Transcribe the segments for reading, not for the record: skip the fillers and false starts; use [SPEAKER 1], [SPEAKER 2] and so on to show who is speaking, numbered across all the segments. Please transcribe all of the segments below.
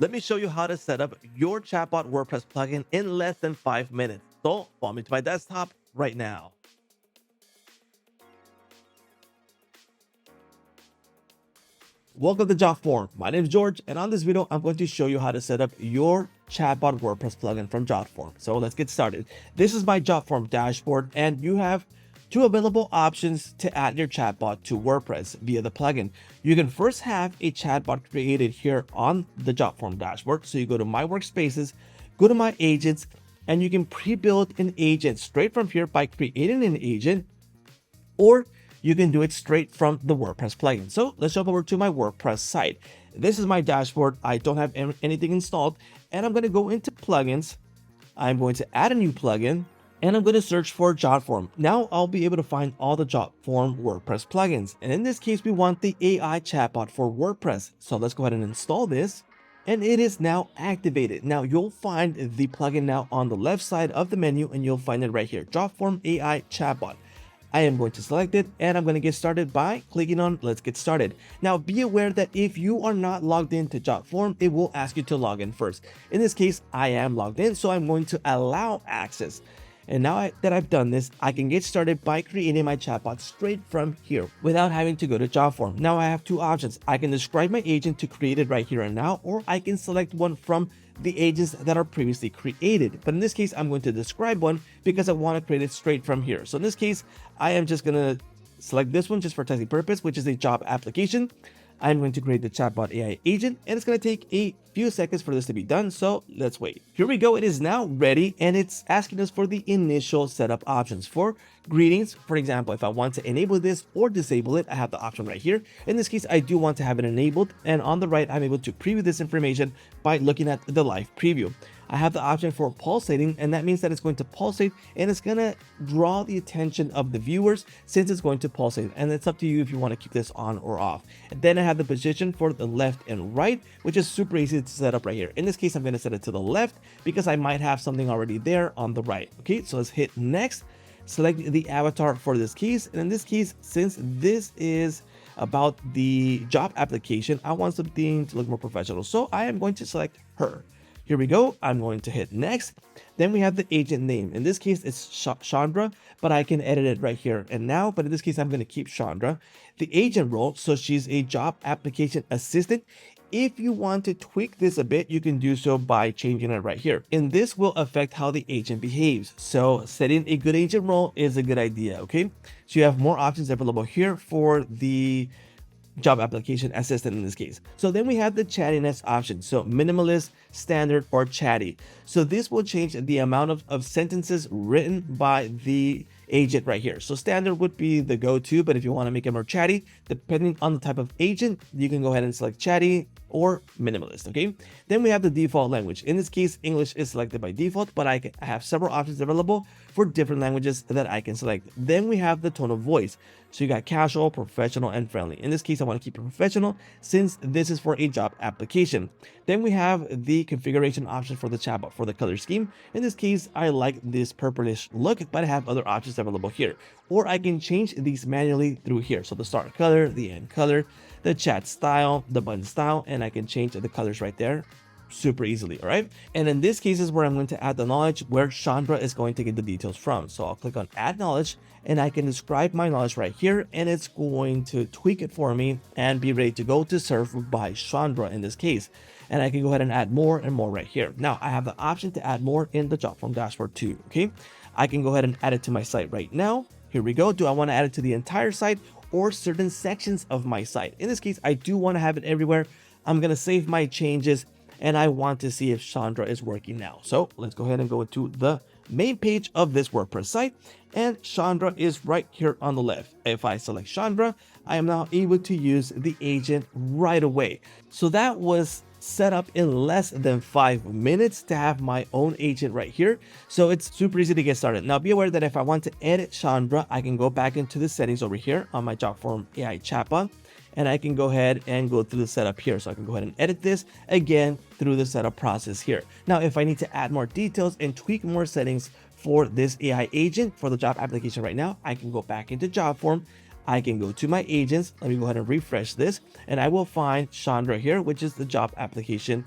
[SPEAKER 1] Let me show you how to set up your chatbot WordPress plugin in less than 5 minutes. So follow me to my desktop right now. Welcome to Jotform. My name is George, and on this video, I'm going to show you how to set up your chatbot WordPress plugin from Jotform. So let's get started. This is my Jotform dashboard, and you have two available options to add your chatbot to WordPress via the plugin. You can first have a chatbot created here on the Jotform dashboard. So you go to My Workspaces, go to My Agents, and you can pre-build an agent straight from here by creating an agent, or you can do it straight from the WordPress plugin. So let's jump over to my WordPress site. This is my dashboard. I don't have anything installed, and I'm going to go into plugins. I'm going to add a new plugin, and I'm going to search for Jotform. Now I'll be able to find all the Jotform WordPress plugins. And in this case, we want the AI chatbot for WordPress. So let's go ahead and install this. And it is now activated. Now you'll find the plugin now on the left side of the menu, and you'll find it right here, Jotform AI Chatbot. I am going to select it, and I'm going to get started by clicking on Let's Get Started. Now be aware that if you are not logged into Jotform, it will ask you to log in first. In this case, I am logged in, so I'm going to allow access. And now that I've done this, I can get started by creating my chatbot straight from here without having to go to Jotform. Now I have two options. I can describe my agent to create it right here and now, or I can select one from the agents that are previously created. But in this case, I'm going to describe one because I want to create it straight from here. So in this case, I am just going to select this one just for testing purpose, which is a job application. I'm going to create the chatbot AI agent, and it's going to take a few seconds for this to be done. So let's wait. Here we go. It is now ready, and it's asking us for the initial setup options for greetings. For example, if I want to enable this or disable it, I have the option right here. In this case, I do want to have it enabled, and on the right, I'm able to preview this information by looking at the live preview. I have the option for pulsating, and that means that it's going to pulsate, and it's going to draw the attention of the viewers since it's going to pulsate, and it's up to you if you want to keep this on or off. And then I have the position for the left and right, which is super easy to set up right here. In this case, I'm going to set it to the left because I might have something already there on the right. Okay, so let's hit next. Select the avatar for this case, and in this case, since this is about the job application, I want something to look more professional, so I am going to select her. Here we go. I'm going to hit next. Then we have the agent name. In this case, it's Chandra, but I can edit it right here and now. But in this case, I'm going to keep Chandra. The agent role, so she's a job application assistant. If you want to tweak this a bit, you can do so by changing it right here. And this will affect how the agent behaves. So setting a good agent role is a good idea, okay? So you have more options available here for the job application assistant in this case. So then we have the chattiness option. So minimalist, standard, or chatty. So this will change the amount of sentences written by the agent right here. So standard would be the go-to, but if you want to make it more chatty, depending on the type of agent, you can go ahead and select chatty or minimalist. Okay, then we have the default language. In this case, English is selected by default, but I have several options available for different languages that I can select. Then we have the tone of voice. So you got casual, professional, and friendly. In this case, I want to keep it professional since this is for a job application. Then we have the configuration option for the chatbot for the color scheme. In this case, I like this purplish look, but I have other options available here. Or I can change these manually through here. So the start color, the end color, the chat style, the button style, and I can change the colors right there super easily. All right, and in this case is where I'm going to add the knowledge where Chandra is going to get the details from. So I'll click on add knowledge, and I can describe my knowledge right here, and it's going to tweak it for me and be ready to go to serve by Chandra in this case. And I can go ahead and add more and more right here. Now I have the option to add more in the Jotform dashboard too. Okay, I can go ahead and add it to my site right now. Here we go. Do I want to add it to the entire site or certain sections of my site? In this case, I do want to have it everywhere. I'm going to save my changes, and I want to see if Chandra is working now. So let's go ahead and go to the main page of this WordPress site, and Chandra is right here on the left. If I select Chandra, I am now able to use the agent right away. So that was set up in less than 5 minutes to have my own agent right here. So it's super easy to get started. Now be aware that if I want to edit Chandra, I can go back into the settings over here on my Jotform AI Chatbot, and I can go ahead and go through the setup here. So I can go ahead and edit this again through the setup process here. Now, if I need to add more details and tweak more settings for this AI agent for the job application right now, I can go back into Jotform. I can go to my agents. Let me go ahead and refresh this, and I will find Chandra here, which is the job application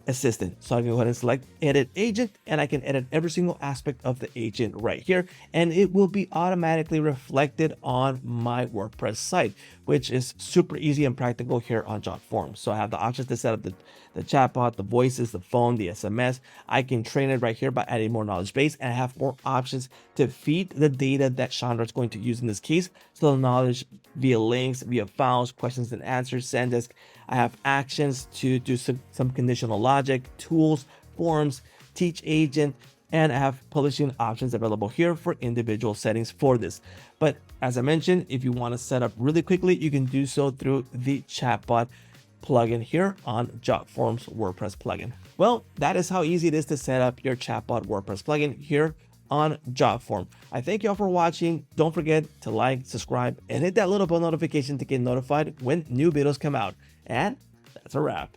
[SPEAKER 1] assistant. So I can go ahead and select edit agent, and I can edit every single aspect of the agent right here, and it will be automatically reflected on my WordPress site, which is super easy and practical here on Jotform. So I have the options to set up the chatbot, the voices, the phone, the SMS. I can train it right here by adding more knowledge base, and I have more options to feed the data that Chandra is going to use in this case. So the knowledge via links, via files, questions and answers, Sandisk. I have actions to do some conditional logic, tools, forms, teach agent, and I have publishing options available here for individual settings for this. But as I mentioned, if you want to set up really quickly, you can do so through the chatbot plugin here on Jotform's WordPress plugin. Well, that is how easy it is to set up your chatbot WordPress plugin here on Jotform. I thank you all for watching. Don't forget to like, subscribe, and hit that little bell notification to get notified when new videos come out. And that's a wrap.